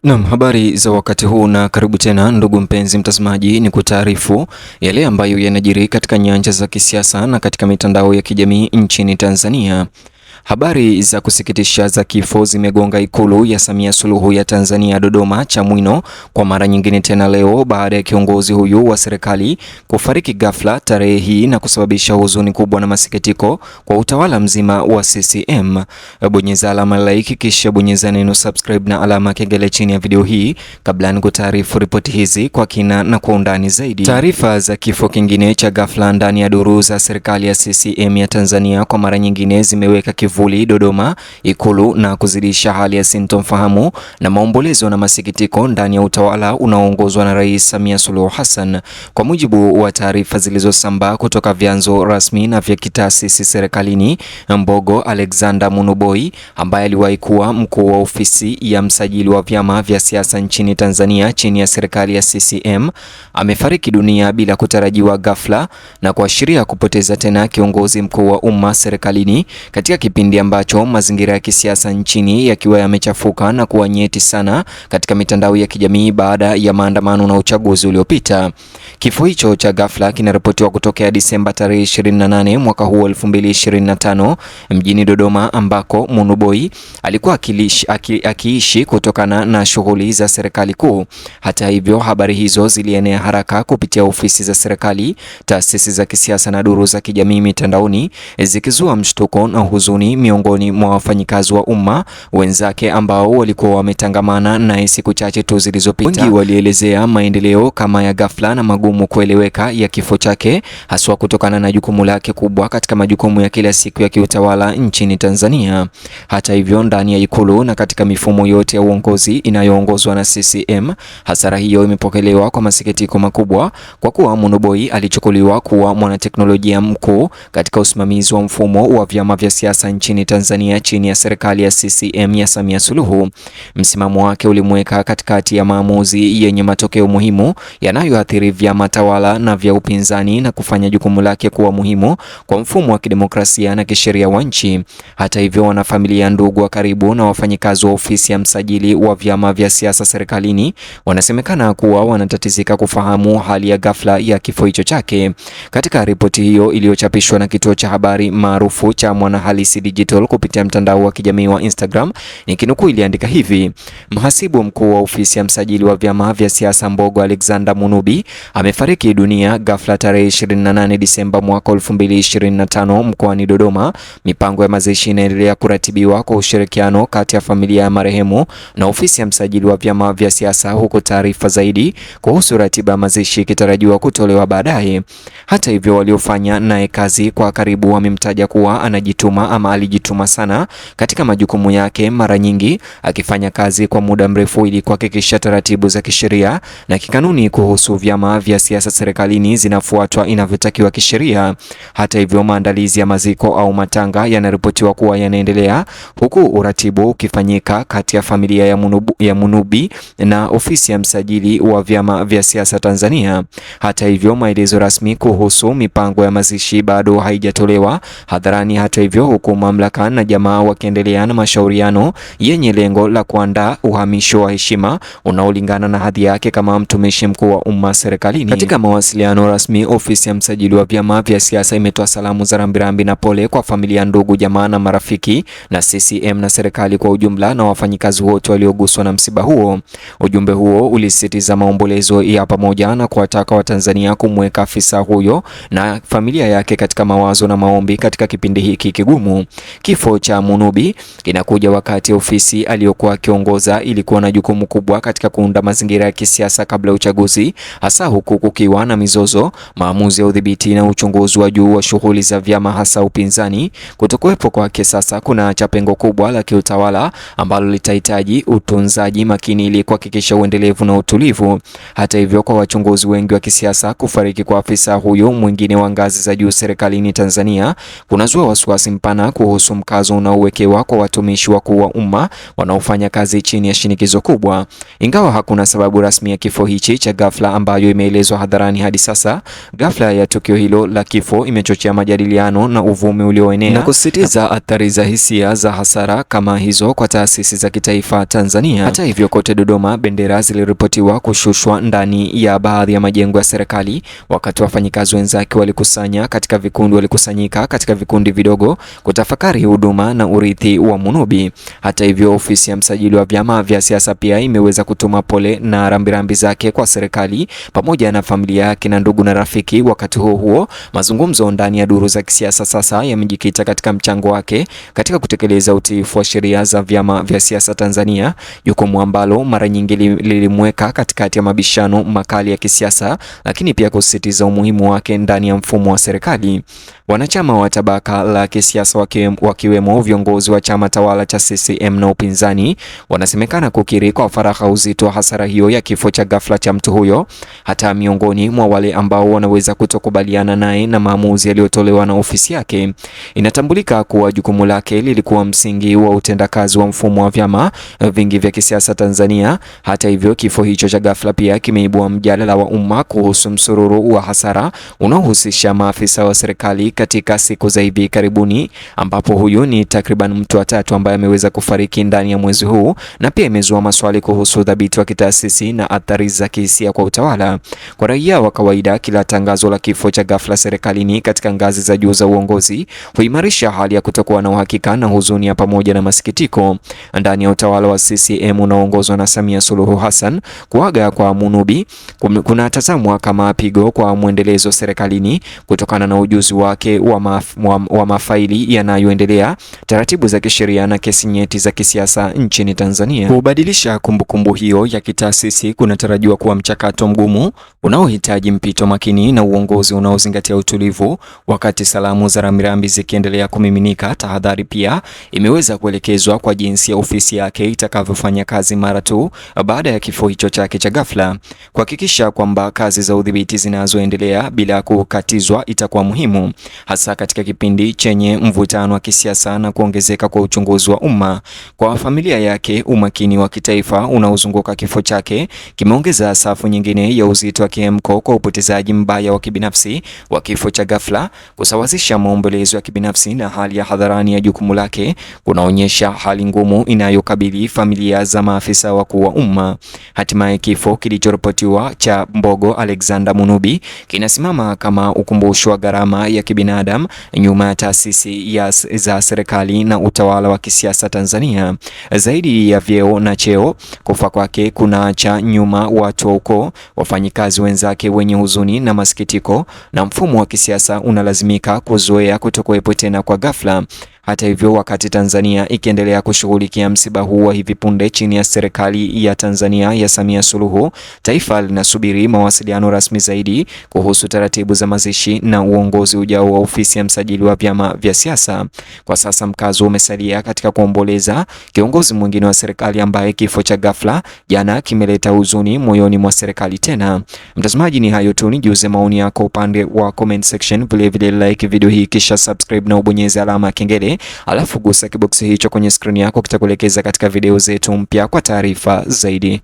Naam, habari za wakati huu na karibu tena ndugu mpenzi mtazamaji, ni kutaarifu yale ambayo yanajiri katika nyanja za kisiasa na katika mitandao ya kijamii nchini Tanzania. Habari za kusikitisha za kifo zimegonga Ikulu ya Samia Suluhu ya Tanzania Dodoma Chamwino kwa mara nyingine tena leo baada ya kiongozi huyu wa serikali kufariki ghafla tarehe hii na kusababisha huzuni kubwa na masikitiko kwa utawala mzima wa CCM. Bonyeza alama like kisha bonyeza neno subscribe na alama kengele chini ya video hii kabla ni kutaarifu ripoti hizi kwa kina na kwa undani zaidi. Taarifa za kifo kingine cha ghafla ndani ya duru za serikali ya CCM ya Tanzania kwa mara nyingine zimeweka kivuli Dodoma Ikulu na kuzidisha hali ya sintofahamu na maombolezo na masikitiko ndani ya utawala unaoongozwa na Rais Samia Suluhu Hassan. Kwa mujibu wa taarifa zilizosambaa kutoka vyanzo rasmi na vya kitaasisi serikalini, Mbogo Alexander Munuboi ambaye aliwahi kuwa mkuu wa ofisi ya msajili wa vyama vya siasa nchini Tanzania chini ya serikali ya CCM amefariki dunia bila kutarajiwa ghafla na kuashiria kupoteza tena kiongozi mkuu wa umma serikalini katika kipindi ambacho mazingira ya kisiasa nchini yakiwa yamechafuka na kuwa nyeti sana katika mitandao ya kijamii baada ya maandamano na uchaguzi uliopita. Kifo hicho cha ghafla kinaripotiwa kutokea Disemba tarehe 28 mwaka huu 2025 mjini Dodoma ambako Munuboi alikuwa akiishi kutokana na shughuli za serikali kuu. Hata hivyo, habari hizo zilienea haraka kupitia ofisi za serikali, taasisi za kisiasa na duru za kijamii mitandaoni, zikizua mshtuko na huzuni miongoni mwa wafanyikazi wa umma wenzake ambao walikuwa wametangamana naye siku chache tu zilizopita. Wengi walielezea maendeleo kama ya ghafla na magumu kueleweka ya kifo chake, haswa kutokana na jukumu lake kubwa katika majukumu ya kila siku ya kiutawala nchini Tanzania. Hata hivyo, ndani ya Ikulu na katika mifumo yote ya uongozi inayoongozwa na CCM, hasara hiyo imepokelewa kwa masikitiko makubwa kwa kuwa Munuboi alichukuliwa kuwa mwanateknolojia mkuu katika usimamizi wa mfumo wa vyama vya siasa nchini Tanzania chini ya serikali ya CCM ya Samia Suluhu. Msimamo wake ulimweka katikati ya maamuzi yenye matokeo muhimu yanayoathiri vyama tawala na vya upinzani na kufanya jukumu lake kuwa muhimu kwa mfumo wa kidemokrasia na kisheria wa nchi. Hata hivyo, wanafamilia, ndugu wa karibu na wafanyikazi wa ofisi ya msajili wa vyama vya siasa serikalini wanasemekana kuwa wanatatizika kufahamu hali ya ghafla ya kifo hicho chake. Katika ripoti hiyo iliyochapishwa na kituo cha habari maarufu cha Mwanahalisi Digital kupitia mtandao wa kijamii wa Instagram, nikinukuu, iliandika hivi: mhasibu mkuu wa ofisi ya msajili wa vyama vya siasa Mbogo Alexander Munubi amefariki dunia ghafla tarehe 28 Disemba mwaka 2025 mkoani Dodoma. Mipango ya mazishi inaendelea kuratibiwa kwa ushirikiano kati ya familia ya marehemu na ofisi ya msajili wa vyama vya siasa, huku taarifa zaidi kuhusu ratiba ya mazishi ikitarajiwa kutolewa baadaye. Hata hivyo, waliofanya naye kazi kwa karibu wamemtaja kuwa anajituma ama alijituma sana katika majukumu yake, mara nyingi akifanya kazi kwa muda mrefu ili kuhakikisha taratibu za kisheria na kikanuni kuhusu vyama vya siasa serikalini zinafuatwa inavyotakiwa kisheria. Hata hivyo, maandalizi ya maziko au matanga yanaripotiwa kuwa yanaendelea, huku uratibu ukifanyika kati ya familia ya Munubi na ofisi ya msajili wa vyama vya siasa Tanzania. Hata hivyo, maelezo rasmi kuhusu mipango ya mazishi bado haijatolewa hadharani. Hata hivyo, huku mamlaka na jamaa wakiendelea na mashauriano yenye lengo la kuandaa uhamisho wa heshima unaolingana na hadhi yake kama mtumishi mkuu wa umma serikalini. Katika mawasiliano rasmi, ofisi ya msajili wa vyama vya siasa imetoa salamu za rambirambi na pole kwa familia, ndugu, jamaa na marafiki na CCM na serikali kwa ujumla na wafanyikazi wote walioguswa na msiba huo. Ujumbe huo ulisisitiza maombolezo ya pamoja na kuwataka Watanzania kumweka afisa huyo na familia yake katika mawazo na maombi katika kipindi hiki kigumu. Kifo cha Munubi kinakuja wakati ofisi aliyokuwa akiongoza ilikuwa na jukumu kubwa katika kuunda mazingira ya kisiasa kabla ya uchaguzi, hasa huku kukiwa na mizozo, maamuzi ya udhibiti na uchunguzi wa juu wa shughuli za vyama hasa upinzani. Kutokuwepo kwake sasa kuna pengo kubwa la kiutawala ambalo litahitaji utunzaji makini ili kuhakikisha uendelevu na utulivu. Hata hivyo, kwa wachunguzi wengi wa kisiasa, kufariki kwa afisa huyo mwingine wa ngazi za juu serikalini Tanzania kunazua wasiwasi mpana kuhusu mkazo unaowekewa kwa watumishi wakuu wa umma wanaofanya kazi chini ya shinikizo kubwa. Ingawa hakuna sababu rasmi ya kifo hichi cha ghafla ambayo imeelezwa hadharani hadi sasa, ghafla ya tukio hilo la kifo imechochea majadiliano na uvumi ulioenea na kusisitiza athari za hisia za hasara kama hizo kwa taasisi za kitaifa Tanzania. Hata hivyo, kote Dodoma bendera ziliripotiwa kushushwa ndani ya baadhi ya majengo ya serikali wakati wafanyikazi wenzake walikusanyika katika vikundi vidogo kutafakari huduma na urithi wa Munubi. Hata hivyo, ofisi ya msajili wa vyama vya siasa pia imeweza kutuma pole na rambirambi zake kwa serikali pamoja na familia yake na ndugu na rafiki. Wakati huo, mazungumzo ndani ya duru za kisiasa sasa yamejikita katika mchango wake katika kutekeleza utiifu wa sheria za vyama vya siasa Tanzania, jukumu ambalo mara nyingi lilimweka katikati ya mabishano makali ya kisiasa, lakini pia kusisitiza umuhimu wake ndani ya mfumo wa serikali. Wanachama wa tabaka la kisiasa wakiwemo viongozi wa chama tawala cha CCM na upinzani wanasemekana kukiri kwa faragha uzito wa hasara hiyo ya kifo cha ghafla cha mtu huyo, hata miongoni mwa wale ambao wanaweza kutokubaliana naye na maamuzi yaliyotolewa na ofisi yake. Inatambulika kuwa jukumu lake lilikuwa msingi wa utendakazi wa mfumo wa vyama vingi vya kisiasa Tanzania. Hata hivyo, kifo hicho cha ghafla pia kimeibua mjadala wa umma kuhusu msururu wa hasara unaohusisha maafisa wa serikali katika siku za hivi karibuni, ambapo huyu ni takriban mtu wa tatu ambaye ameweza kufariki ndani ya mwezi huu, na pia imezua maswali kuhusu udhabiti wa kitaasisi na athari za kihisia kwa utawala. Kwa raia wa kawaida, kila tangazo la kifo cha ghafla serikalini katika ngazi za juu za uongozi huimarisha hali ya kutokuwa na uhakika na huzuni ya pamoja na masikitiko. Ndani ya utawala wa CCM unaoongozwa na Samia Suluhu Hassan, kuaga kwa Munubi kunatazamwa kama pigo kwa mwendelezo serikalini kutokana na ujuzi wake wa mafaili yanayoendelea, taratibu za kisheria na kesi nyeti za kisiasa nchini Tanzania. Kubadilisha kumbukumbu hiyo ya kitaasisi kunatarajiwa kuwa mchakato mgumu unaohitaji mpito makini na uongozi unaozingatia utulivu. Wakati salamu za rambirambi zikiendelea kumiminika, tahadhari pia imeweza kuelekezwa kwa jinsi ya ofisi yake itakavyofanya kazi mara tu baada ya kifo hicho chake cha ghafla. Kuhakikisha kwamba kazi za udhibiti zinazoendelea bila kukatizwa itakuwa muhimu, hasa katika kipindi chenye mvutano wa kisiasa na kuongezeka kwa uchunguzi wa umma. Kwa familia yake, umakini wa kitaifa unaozunguka kifo chake kimeongeza safu nyingine ya uzito wa kihemko kwa upotezaji mbaya wa kibinafsi wa kifo cha ghafla. Kusawazisha maombolezo ya kibinafsi na hali ya hadharani ya jukumu lake kunaonyesha hali ngumu inayokabili familia za maafisa wakuu wa umma. Hatimaye, kifo kilichoripotiwa cha Mbogo Alexander Munubi kinasimama kama ukumbusho wa gharama ya kibinadamu nyuma ya taasisi za serikali na utawala wa kisiasa Tanzania. Zaidi ya vyeo na cheo, kufa kwake kunaacha nyuma watu wa ukoo, wafanyikazi wenzake wenye huzuni na masikitiko, na mfumo wa kisiasa unalazimika kuzoea kutokuwepo tena kwa ghafla. Hata hivyo, wakati Tanzania ikiendelea kushughulikia msiba huu wa hivi punde chini ya serikali ya Tanzania ya Samia Suluhu, taifa linasubiri mawasiliano rasmi zaidi kuhusu taratibu za mazishi na uongozi ujao wa ofisi ya msajili wa vyama vya siasa. Kwa sasa mkazo umesalia katika kuomboleza kiongozi mwingine wa serikali ambaye kifo cha ghafla jana kimeleta huzuni moyoni mwa serikali tena. Mtazamaji, ni hayo tu, nijuze maoni yako upande wa comment section, vile like video hii kisha subscribe na ubonyeze alama ya kengele. Alafu gusa kiboksi hicho kwenye skrini yako, kitakuelekeza katika video zetu mpya kwa taarifa zaidi.